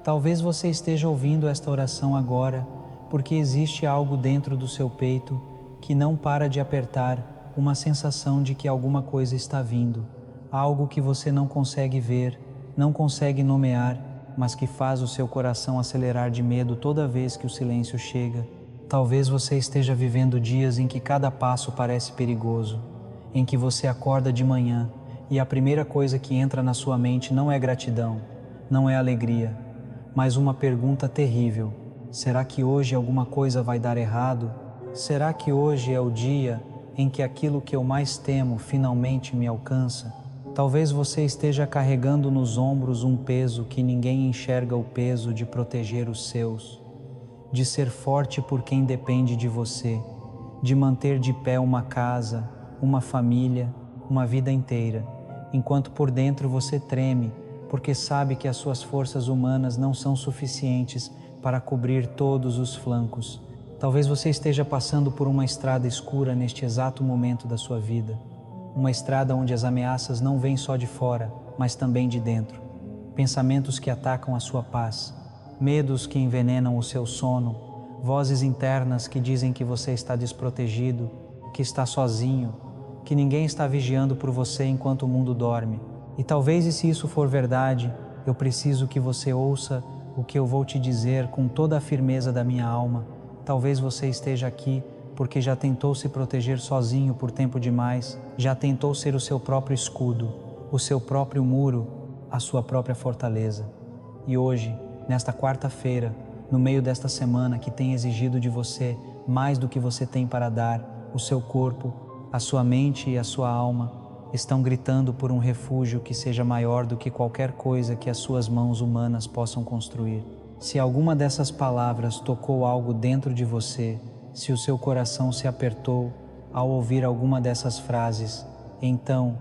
Talvez você esteja ouvindo esta oração agora porque existe algo dentro do seu peito que não para de apertar, uma sensação de que alguma coisa está vindo, algo que você não consegue ver, não consegue nomear, mas que faz o seu coração acelerar de medo toda vez que o silêncio chega. Talvez você esteja vivendo dias em que cada passo parece perigoso, em que você acorda de manhã e a primeira coisa que entra na sua mente não é gratidão, não é alegria, mas uma pergunta terrível: será que hoje alguma coisa vai dar errado? Será que hoje é o dia em que aquilo que eu mais temo finalmente me alcança? Talvez você esteja carregando nos ombros um peso que ninguém enxerga, o peso de proteger os seus, de ser forte por quem depende de você, de manter de pé uma casa, uma família, uma vida inteira, enquanto por dentro você treme, porque sabe que as suas forças humanas não são suficientes para cobrir todos os flancos. Talvez você esteja passando por uma estrada escura neste exato momento da sua vida, uma estrada onde as ameaças não vêm só de fora, mas também de dentro. Pensamentos que atacam a sua paz, medos que envenenam o seu sono, vozes internas que dizem que você está desprotegido, que está sozinho, que ninguém está vigiando por você enquanto o mundo dorme. E talvez, e se isso for verdade, eu preciso que você ouça o que eu vou te dizer com toda a firmeza da minha alma. Talvez você esteja aqui porque já tentou se proteger sozinho por tempo demais, já tentou ser o seu próprio escudo, o seu próprio muro, a sua própria fortaleza. E hoje, nesta quarta-feira, no meio desta semana que tem exigido de você mais do que você tem para dar, o seu corpo, a sua mente e a sua alma estão gritando por um refúgio que seja maior do que qualquer coisa que as suas mãos humanas possam construir. Se alguma dessas palavras tocou algo dentro de você, se o seu coração se apertou ao ouvir alguma dessas frases, então,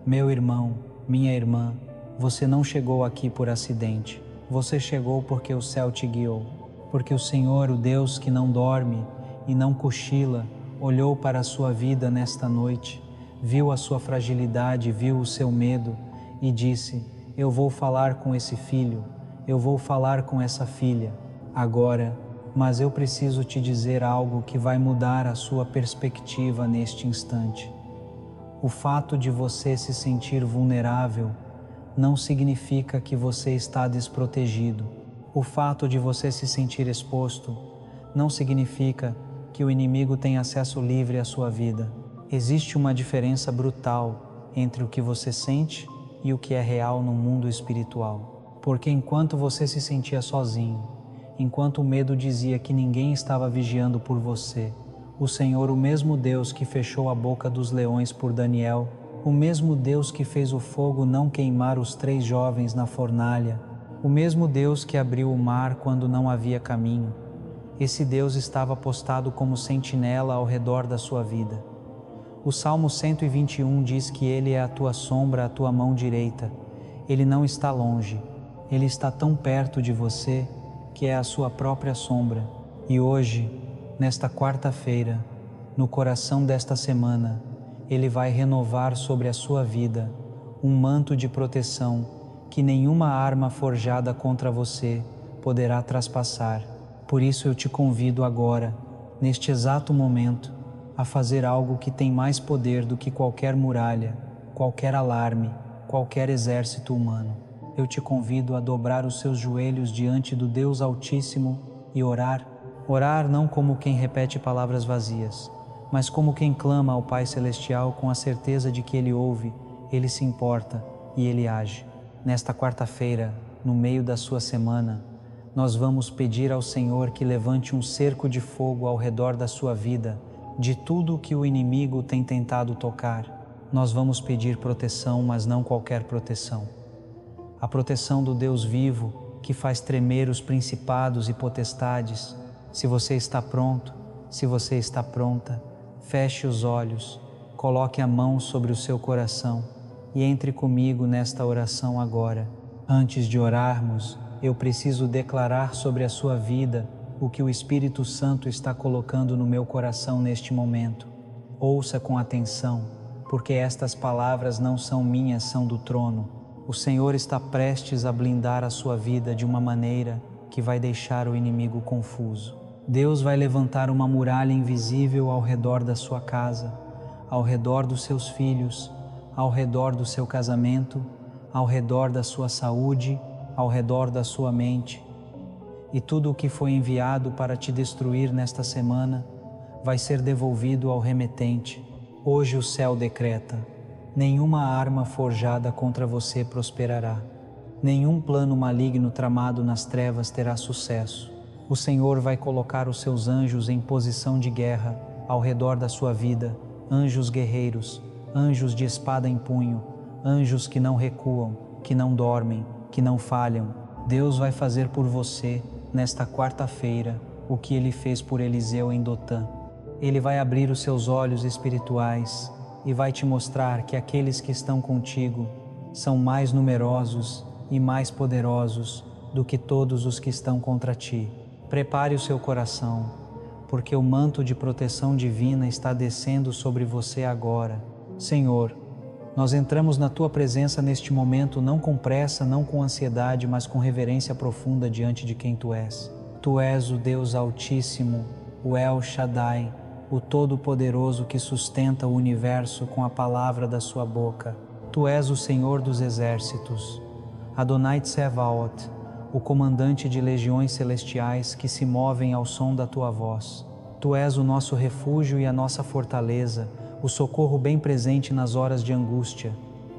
meu irmão, minha irmã, você não chegou aqui por acidente. Você chegou porque o céu te guiou, porque o Senhor, o Deus que não dorme e não cochila, olhou para a sua vida nesta noite, viu a sua fragilidade, viu o seu medo e disse: eu vou falar com esse filho, eu vou falar com essa filha agora, mas eu preciso te dizer algo que vai mudar a sua perspectiva neste instante. O fato de você se sentir vulnerável não significa que você está desprotegido. O fato de você se sentir exposto não significa que o inimigo tem acesso livre à sua vida. Existe uma diferença brutal entre o que você sente e o que é real no mundo espiritual. Porque enquanto você se sentia sozinho, enquanto o medo dizia que ninguém estava vigiando por você, o Senhor, o mesmo Deus que fechou a boca dos leões por Daniel, o mesmo Deus que fez o fogo não queimar os 3 jovens na fornalha, o mesmo Deus que abriu o mar quando não havia caminho, esse Deus estava postado como sentinela ao redor da sua vida. O Salmo 121 diz que Ele é a tua sombra, a tua mão direita. Ele não está longe, Ele está tão perto de você que é a sua própria sombra. E hoje, nesta quarta-feira, no coração desta semana, Ele vai renovar sobre a sua vida um manto de proteção que nenhuma arma forjada contra você poderá traspassar. Por isso eu te convido agora, neste exato momento, a fazer algo que tem mais poder do que qualquer muralha, qualquer alarme, qualquer exército humano. Eu te convido a dobrar os seus joelhos diante do Deus Altíssimo e orar. Orar não como quem repete palavras vazias, mas como quem clama ao Pai Celestial com a certeza de que Ele ouve, Ele se importa e Ele age. Nesta quarta-feira, no meio da sua semana, nós vamos pedir ao Senhor que levante um cerco de fogo ao redor da sua vida, de tudo o que o inimigo tem tentado tocar. Nós vamos pedir proteção, mas não qualquer proteção. A proteção do Deus vivo, que faz tremer os principados e potestades. Se você está pronto, se você está pronta, feche os olhos, coloque a mão sobre o seu coração e entre comigo nesta oração agora. Antes de orarmos, eu preciso declarar sobre a sua vida o que o Espírito Santo está colocando no meu coração neste momento. Ouça com atenção, porque estas palavras não são minhas, são do trono. O Senhor está prestes a blindar a sua vida de uma maneira que vai deixar o inimigo confuso. Deus vai levantar uma muralha invisível ao redor da sua casa, ao redor dos seus filhos, ao redor do seu casamento, ao redor da sua saúde, ao redor da sua mente. E tudo o que foi enviado para te destruir nesta semana vai ser devolvido ao remetente. Hoje o céu decreta: nenhuma arma forjada contra você prosperará. Nenhum plano maligno tramado nas trevas terá sucesso. O Senhor vai colocar os seus anjos em posição de guerra ao redor da sua vida, anjos guerreiros, anjos de espada em punho, anjos que não recuam, que não dormem, que não falham. Deus vai fazer por você, nesta quarta-feira, o que Ele fez por Eliseu em Dotã. Ele vai abrir os seus olhos espirituais e vai te mostrar que aqueles que estão contigo são mais numerosos e mais poderosos do que todos os que estão contra ti. Prepare o seu coração, porque o manto de proteção divina está descendo sobre você agora. Senhor, nós entramos na Tua presença neste momento não com pressa, não com ansiedade, mas com reverência profunda diante de quem Tu és. Tu és o Deus Altíssimo, o El Shaddai, o Todo-Poderoso que sustenta o universo com a palavra da sua boca. Tu és o Senhor dos exércitos, Adonai Tsevaot, o comandante de legiões celestiais que se movem ao som da tua voz. Tu és o nosso refúgio e a nossa fortaleza, o socorro bem presente nas horas de angústia.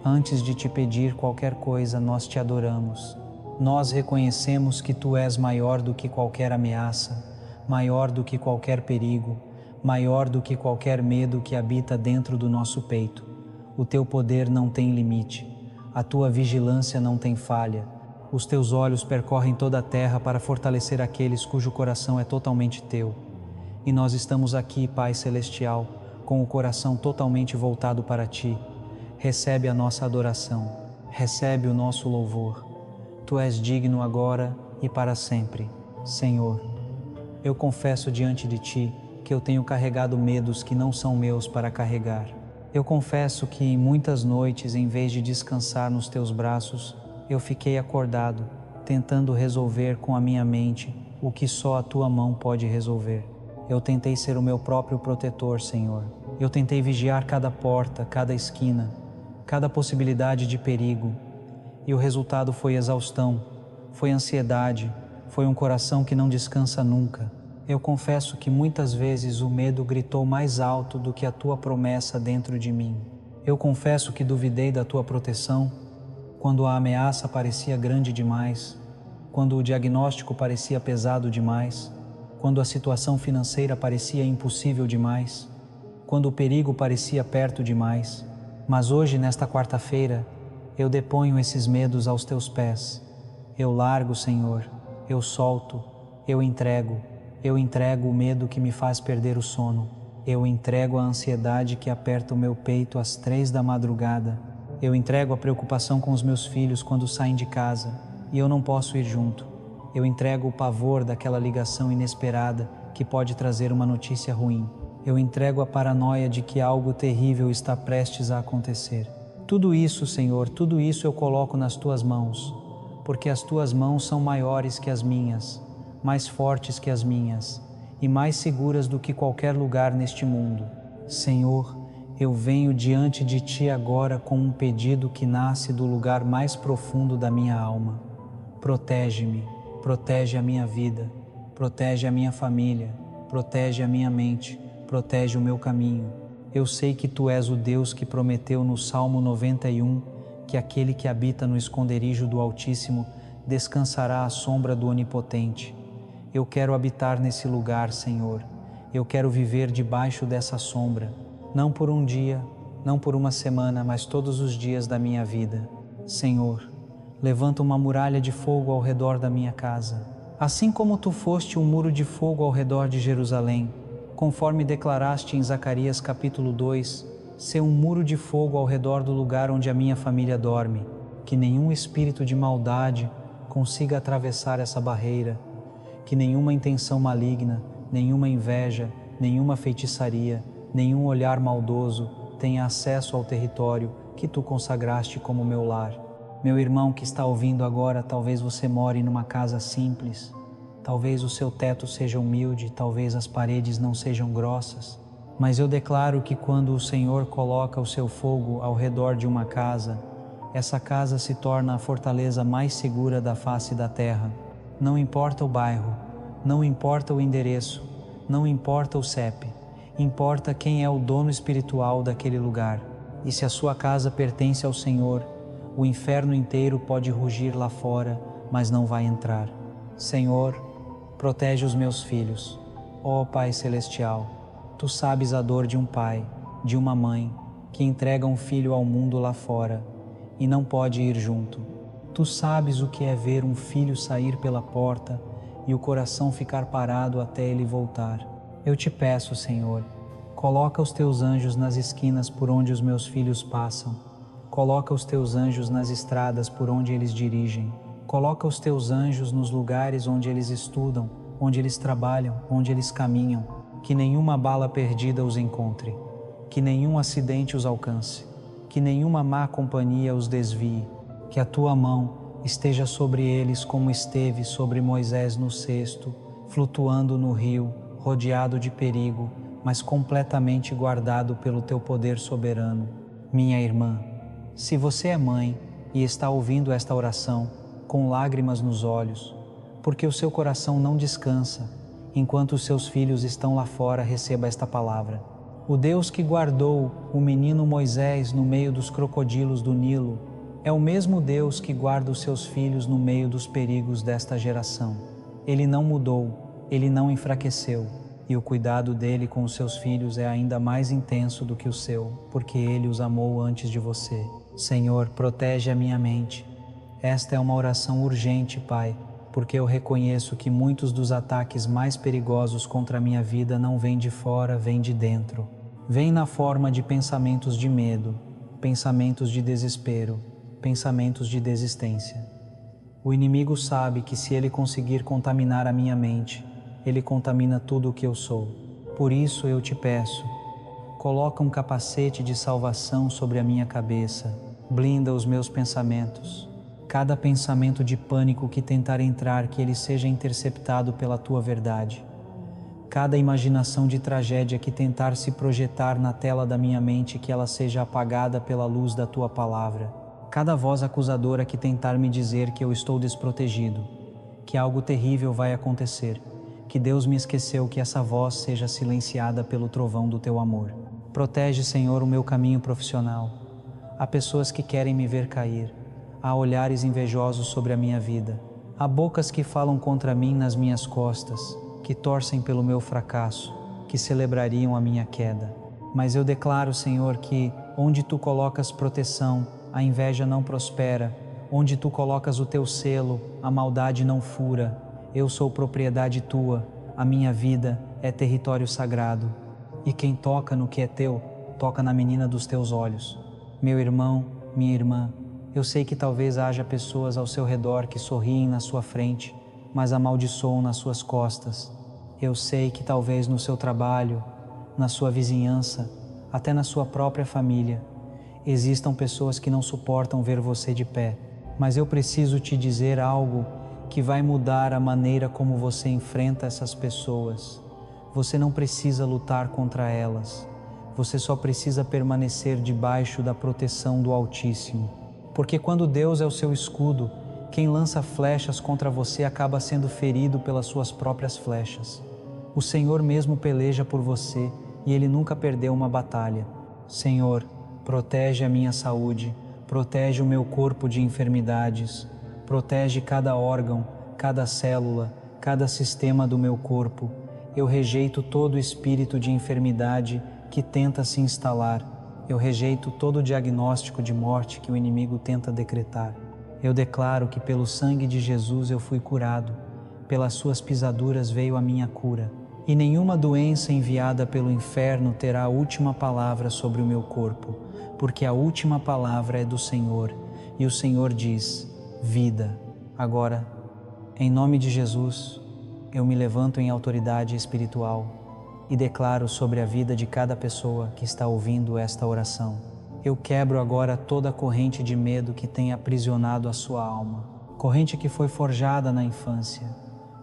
Antes de te pedir qualquer coisa, nós te adoramos. Nós reconhecemos que tu és maior do que qualquer ameaça, maior do que qualquer perigo, maior do que qualquer medo que habita dentro do nosso peito. O teu poder não tem limite, a tua vigilância não tem falha. Os teus olhos percorrem toda a terra para fortalecer aqueles cujo coração é totalmente teu. E nós estamos aqui, Pai Celestial, com o coração totalmente voltado para ti. Recebe a nossa adoração, recebe o nosso louvor. Tu és digno agora e para sempre. Senhor, eu confesso diante de ti que eu tenho carregado medos que não são meus para carregar. Eu confesso que em muitas noites, em vez de descansar nos teus braços, eu fiquei acordado, tentando resolver com a minha mente o que só a tua mão pode resolver. Eu tentei ser o meu próprio protetor, Senhor. Eu tentei vigiar cada porta, cada esquina, cada possibilidade de perigo. E o resultado foi exaustão, foi ansiedade, foi um coração que não descansa nunca. Eu confesso que muitas vezes o medo gritou mais alto do que a tua promessa dentro de mim. Eu confesso que duvidei da tua proteção quando a ameaça parecia grande demais, quando o diagnóstico parecia pesado demais, quando a situação financeira parecia impossível demais, quando o perigo parecia perto demais. Mas hoje, nesta quarta-feira, eu deponho esses medos aos teus pés. Eu largo, Senhor, eu solto, eu entrego o medo que me faz perder o sono. Eu entrego a ansiedade que aperta o meu peito às 3 da madrugada. Eu entrego a preocupação com os meus filhos quando saem de casa e eu não posso ir junto. Eu entrego o pavor daquela ligação inesperada que pode trazer uma notícia ruim. Eu entrego a paranoia de que algo terrível está prestes a acontecer. Tudo isso, Senhor, tudo isso eu coloco nas tuas mãos, porque as tuas mãos são maiores que as minhas, mais fortes que as minhas e mais seguras do que qualquer lugar neste mundo. Senhor, eu venho diante de ti agora com um pedido que nasce do lugar mais profundo da minha alma. Protege-me, protege a minha vida, protege a minha família, protege a minha mente, protege o meu caminho. Eu sei que tu és o Deus que prometeu no Salmo 91 que aquele que habita no esconderijo do Altíssimo descansará à sombra do Onipotente. Eu quero habitar nesse lugar, Senhor. Eu quero viver debaixo dessa sombra, não por um dia, não por uma semana, mas todos os dias da minha vida. Senhor, levanta uma muralha de fogo ao redor da minha casa. Assim como tu foste um muro de fogo ao redor de Jerusalém, conforme declaraste em Zacarias capítulo 2, ser um muro de fogo ao redor do lugar onde a minha família dorme, que nenhum espírito de maldade consiga atravessar essa barreira, que nenhuma intenção maligna, nenhuma inveja, nenhuma feitiçaria, nenhum olhar maldoso tenha acesso ao território que tu consagraste como meu lar. Meu irmão que está ouvindo agora, talvez você more numa casa simples, talvez o seu teto seja humilde, talvez as paredes não sejam grossas, mas eu declaro que quando o Senhor coloca o seu fogo ao redor de uma casa, essa casa se torna a fortaleza mais segura da face da terra. Não importa o bairro, não importa o endereço, não importa o CEP, importa quem é o dono espiritual daquele lugar. E se a sua casa pertence ao Senhor, o inferno inteiro pode rugir lá fora, mas não vai entrar. Senhor, protege os meus filhos. Ó Pai Celestial, Tu sabes a dor de um pai, de uma mãe, que entrega um filho ao mundo lá fora e não pode ir junto. Tu sabes o que é ver um filho sair pela porta e o coração ficar parado até ele voltar. Eu te peço, Senhor, coloca os Teus anjos nas esquinas por onde os meus filhos passam. Coloca os Teus anjos nas estradas por onde eles dirigem. Coloca os Teus anjos nos lugares onde eles estudam, onde eles trabalham, onde eles caminham. Que nenhuma bala perdida os encontre, que nenhum acidente os alcance, que nenhuma má companhia os desvie. Que a Tua mão esteja sobre eles como esteve sobre Moisés no cesto, flutuando no rio, rodeado de perigo, mas completamente guardado pelo Teu poder soberano. Minha irmã, se você é mãe e está ouvindo esta oração com lágrimas nos olhos, porque o seu coração não descansa enquanto os seus filhos estão lá fora, receba esta palavra. O Deus que guardou o menino Moisés no meio dos crocodilos do Nilo é o mesmo Deus que guarda os seus filhos no meio dos perigos desta geração. Ele não mudou, ele não enfraqueceu, e o cuidado dele com os seus filhos é ainda mais intenso do que o seu, porque ele os amou antes de você. Senhor, protege a minha mente. Esta é uma oração urgente, Pai, porque eu reconheço que muitos dos ataques mais perigosos contra a minha vida não vêm de fora, vêm de dentro. Vêm na forma de pensamentos de medo, pensamentos de desespero, pensamentos de desistência. O inimigo sabe que se ele conseguir contaminar a minha mente, ele contamina tudo o que eu sou. Por isso eu te peço, coloca um capacete de salvação sobre a minha cabeça, blinda os meus pensamentos. Cada pensamento de pânico que tentar entrar, que ele seja interceptado pela Tua verdade. Cada imaginação de tragédia que tentar se projetar na tela da minha mente, que ela seja apagada pela luz da Tua palavra. Cada voz acusadora que tentar me dizer que eu estou desprotegido, que algo terrível vai acontecer, que Deus me esqueceu, que essa voz seja silenciada pelo trovão do Teu amor. Protege, Senhor, o meu caminho profissional. Há pessoas que querem me ver cair. Há olhares invejosos sobre a minha vida. Há bocas que falam contra mim nas minhas costas, que torcem pelo meu fracasso, que celebrariam a minha queda. Mas eu declaro, Senhor, que onde Tu colocas proteção, a inveja não prospera. Onde Tu colocas o Teu selo, a maldade não fura. Eu sou propriedade Tua, a minha vida é território sagrado. E quem toca no que é Teu, toca na menina dos Teus olhos. Meu irmão, minha irmã, eu sei que talvez haja pessoas ao seu redor que sorriem na sua frente, mas amaldiçoam nas suas costas. Eu sei que talvez no seu trabalho, na sua vizinhança, até na sua própria família, existam pessoas que não suportam ver você de pé. Mas eu preciso te dizer algo que vai mudar a maneira como você enfrenta essas pessoas. Você não precisa lutar contra elas. Você só precisa permanecer debaixo da proteção do Altíssimo. Porque quando Deus é o seu escudo, quem lança flechas contra você acaba sendo ferido pelas suas próprias flechas. O Senhor mesmo peleja por você e Ele nunca perdeu uma batalha. Senhor, protege a minha saúde, protege o meu corpo de enfermidades, protege cada órgão, cada célula, cada sistema do meu corpo. Eu rejeito todo espírito de enfermidade que tenta se instalar. Eu rejeito todo o diagnóstico de morte que o inimigo tenta decretar. Eu declaro que pelo sangue de Jesus eu fui curado, pelas suas pisaduras veio a minha cura, e nenhuma doença enviada pelo inferno terá a última palavra sobre o meu corpo, porque a última palavra é do Senhor, e o Senhor diz, vida. Agora, em nome de Jesus, eu me levanto em autoridade espiritual e declaro sobre a vida de cada pessoa que está ouvindo esta oração. Eu quebro agora toda corrente de medo que tem aprisionado a sua alma. Corrente que foi forjada na infância.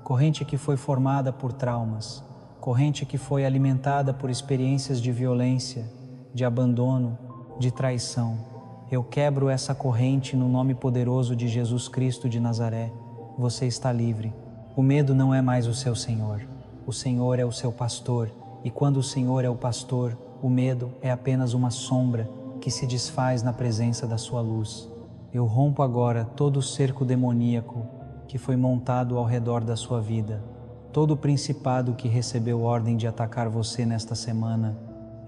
Corrente que foi formada por traumas. Corrente que foi alimentada por experiências de violência, de abandono, de traição. Eu quebro essa corrente no nome poderoso de Jesus Cristo de Nazaré. Você está livre. O medo não é mais o seu Senhor. O Senhor é o seu pastor. E quando o Senhor é o pastor, o medo é apenas uma sombra que se desfaz na presença da sua luz. Eu rompo agora todo o cerco demoníaco que foi montado ao redor da sua vida. Todo o principado que recebeu ordem de atacar você nesta semana,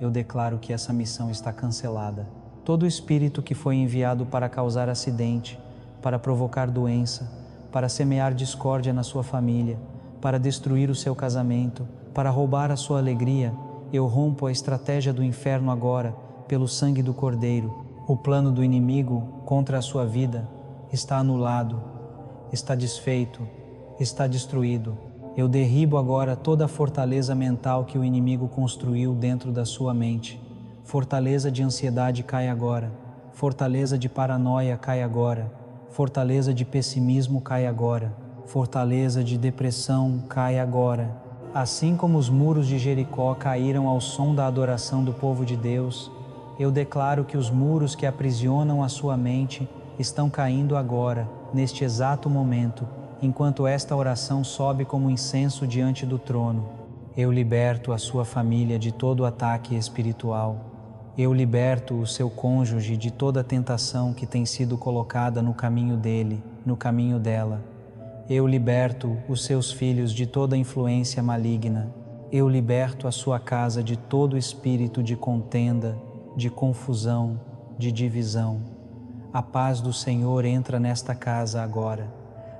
eu declaro que essa missão está cancelada. Todo espírito que foi enviado para causar acidente, para provocar doença, para semear discórdia na sua família, para destruir o seu casamento, para roubar a sua alegria, eu rompo a estratégia do inferno agora, pelo sangue do Cordeiro. O plano do inimigo contra a sua vida está anulado, está desfeito, está destruído. Eu derribo agora toda a fortaleza mental que o inimigo construiu dentro da sua mente. Fortaleza de ansiedade cai agora, fortaleza de paranoia cai agora, fortaleza de pessimismo cai agora, fortaleza de depressão cai agora. Assim como os muros de Jericó caíram ao som da adoração do povo de Deus, eu declaro que os muros que aprisionam a sua mente estão caindo agora, neste exato momento, enquanto esta oração sobe como incenso diante do trono. Eu liberto a sua família de todo ataque espiritual. Eu liberto o seu cônjuge de toda tentação que tem sido colocada no caminho dele, no caminho dela. Eu liberto os seus filhos de toda influência maligna. Eu liberto a sua casa de todo espírito de contenda, de confusão, de divisão. A paz do Senhor entra nesta casa agora.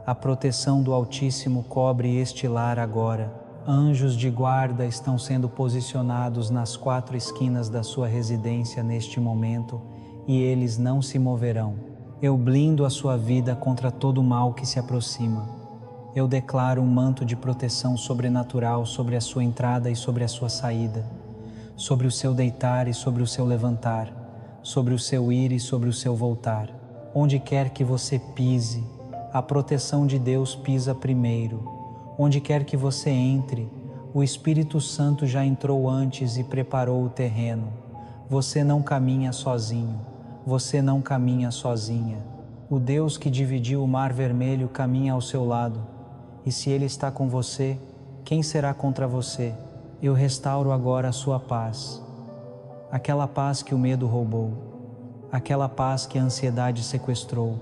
A proteção do Altíssimo cobre este lar agora. Anjos de guarda estão sendo posicionados nas 4 esquinas da sua residência neste momento e eles não se moverão. Eu blindo a sua vida contra todo o mal que se aproxima. Eu declaro um manto de proteção sobrenatural sobre a sua entrada e sobre a sua saída, sobre o seu deitar e sobre o seu levantar, sobre o seu ir e sobre o seu voltar. Onde quer que você pise, a proteção de Deus pisa primeiro. Onde quer que você entre, o Espírito Santo já entrou antes e preparou o terreno. Você não caminha sozinho, você não caminha sozinha. O Deus que dividiu o Mar Vermelho caminha ao seu lado. E se Ele está com você, quem será contra você? Eu restauro agora a sua paz. Aquela paz que o medo roubou, aquela paz que a ansiedade sequestrou,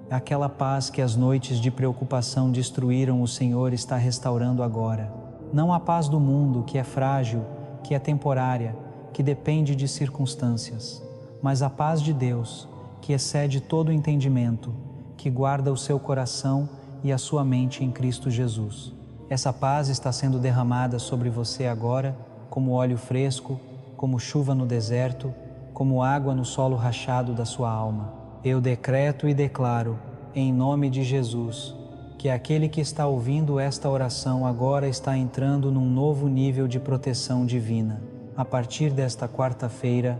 aquela paz que as noites de preocupação destruíram, o Senhor está restaurando agora. Não a paz do mundo, que é frágil, que é temporária, que depende de circunstâncias, mas a paz de Deus, que excede todo o entendimento, que guarda o seu coração e a sua mente em Cristo Jesus. Essa paz está sendo derramada sobre você agora, como óleo fresco, como chuva no deserto, como água no solo rachado da sua alma. Eu decreto e declaro, em nome de Jesus, que aquele que está ouvindo esta oração agora está entrando num novo nível de proteção divina. A partir desta quarta-feira,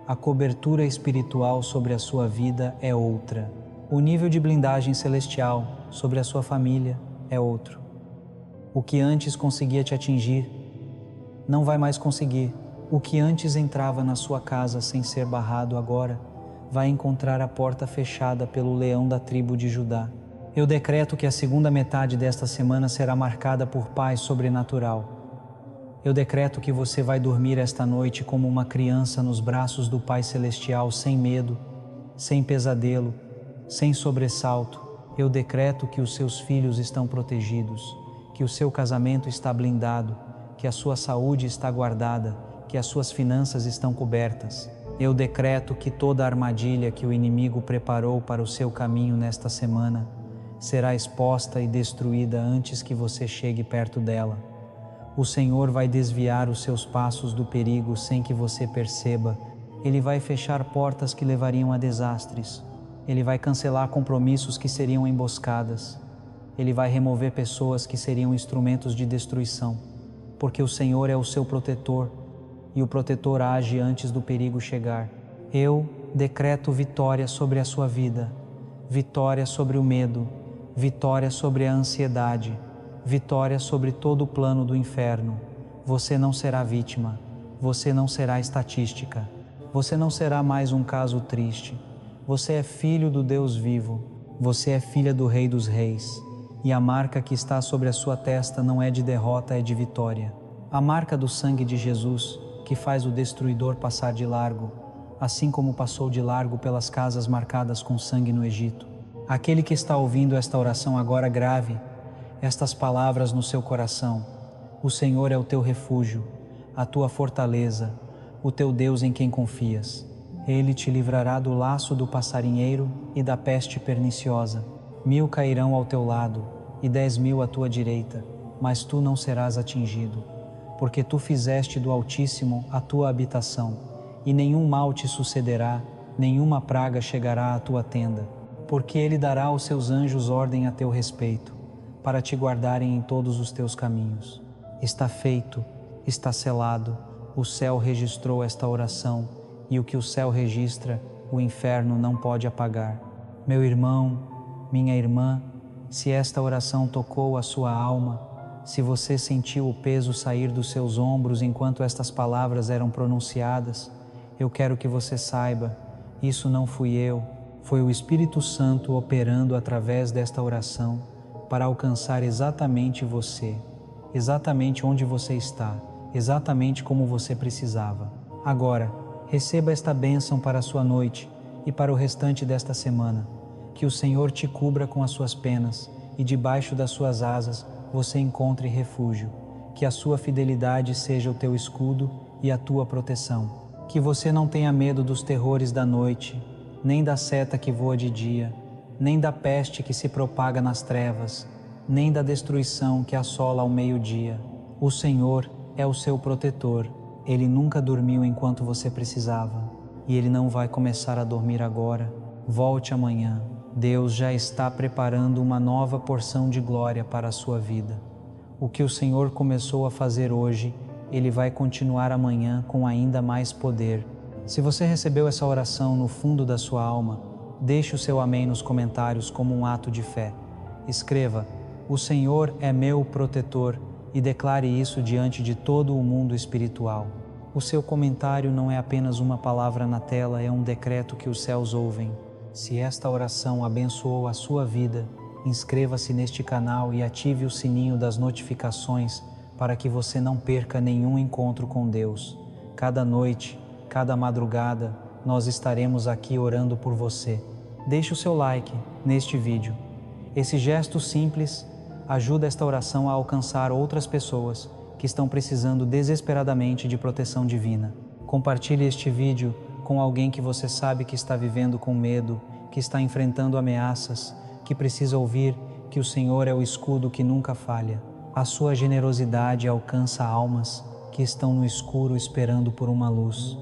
a cobertura espiritual sobre a sua vida é outra. O nível de blindagem celestial sobre a sua família é outro. O que antes conseguia te atingir, não vai mais conseguir. O que antes entrava na sua casa sem ser barrado agora, vai encontrar a porta fechada pelo leão da tribo de Judá. Eu decreto que a segunda metade desta semana será marcada por paz sobrenatural. Eu decreto que você vai dormir esta noite como uma criança nos braços do Pai Celestial, sem medo, sem pesadelo, sem sobressalto. Eu decreto que os seus filhos estão protegidos, que o seu casamento está blindado, que a sua saúde está guardada, que as suas finanças estão cobertas. Eu decreto que toda a armadilha que o inimigo preparou para o seu caminho nesta semana será exposta e destruída antes que você chegue perto dela. O Senhor vai desviar os seus passos do perigo sem que você perceba. Ele vai fechar portas que levariam a desastres. Ele vai cancelar compromissos que seriam emboscadas. Ele vai remover pessoas que seriam instrumentos de destruição, porque o Senhor é o seu protetor, e o protetor age antes do perigo chegar. Eu decreto vitória sobre a sua vida, vitória sobre o medo, vitória sobre a ansiedade, vitória sobre todo o plano do inferno. Você não será vítima, você não será estatística, você não será mais um caso triste. Você é filho do Deus vivo, você é filha do Rei dos Reis, e a marca que está sobre a sua testa não é de derrota, é de vitória. A marca do sangue de Jesus, que faz o destruidor passar de largo, assim como passou de largo pelas casas marcadas com sangue no Egito. Aquele que está ouvindo esta oração agora, grave estas palavras no seu coração. O Senhor é o teu refúgio, a tua fortaleza, o teu Deus em quem confias. Ele te livrará do laço do passarinheiro e da peste perniciosa. 1000 cairão ao teu lado e 10.000 à tua direita, mas tu não serás atingido, porque tu fizeste do Altíssimo a tua habitação, e nenhum mal te sucederá, nenhuma praga chegará à tua tenda, porque ele dará aos seus anjos ordem a teu respeito, para te guardarem em todos os teus caminhos. Está feito, está selado, o céu registrou esta oração, e o que o céu registra, o inferno não pode apagar. Meu irmão, minha irmã, se esta oração tocou a sua alma, se você sentiu o peso sair dos seus ombros enquanto estas palavras eram pronunciadas, eu quero que você saiba, isso não fui eu, foi o Espírito Santo operando através desta oração para alcançar exatamente você, exatamente onde você está, exatamente como você precisava. Agora, receba esta bênção para a sua noite e para o restante desta semana. Que o Senhor te cubra com as suas penas e debaixo das suas asas você encontre refúgio. Que a sua fidelidade seja o teu escudo e a tua proteção. Que você não tenha medo dos terrores da noite, nem da seta que voa de dia, nem da peste que se propaga nas trevas, nem da destruição que assola ao meio-dia. O Senhor é o seu protetor. Ele nunca dormiu enquanto você precisava, e Ele não vai começar a dormir agora. Volte amanhã. Deus já está preparando uma nova porção de glória para a sua vida. O que o Senhor começou a fazer hoje, Ele vai continuar amanhã com ainda mais poder. Se você recebeu essa oração no fundo da sua alma, deixe o seu amém nos comentários como um ato de fé. Escreva: o Senhor é meu protetor, e declare isso diante de todo o mundo espiritual. O seu comentário não é apenas uma palavra na tela, é um decreto que os céus ouvem. Se esta oração abençoou a sua vida, inscreva-se neste canal e ative o sininho das notificações para que você não perca nenhum encontro com Deus. Cada noite, cada madrugada, nós estaremos aqui orando por você. Deixe o seu like neste vídeo. Esse gesto simples ajuda esta oração a alcançar outras pessoas que estão precisando desesperadamente de proteção divina. Compartilhe este vídeo com alguém que você sabe que está vivendo com medo, que está enfrentando ameaças, que precisa ouvir que o Senhor é o escudo que nunca falha. A sua generosidade alcança almas que estão no escuro esperando por uma luz.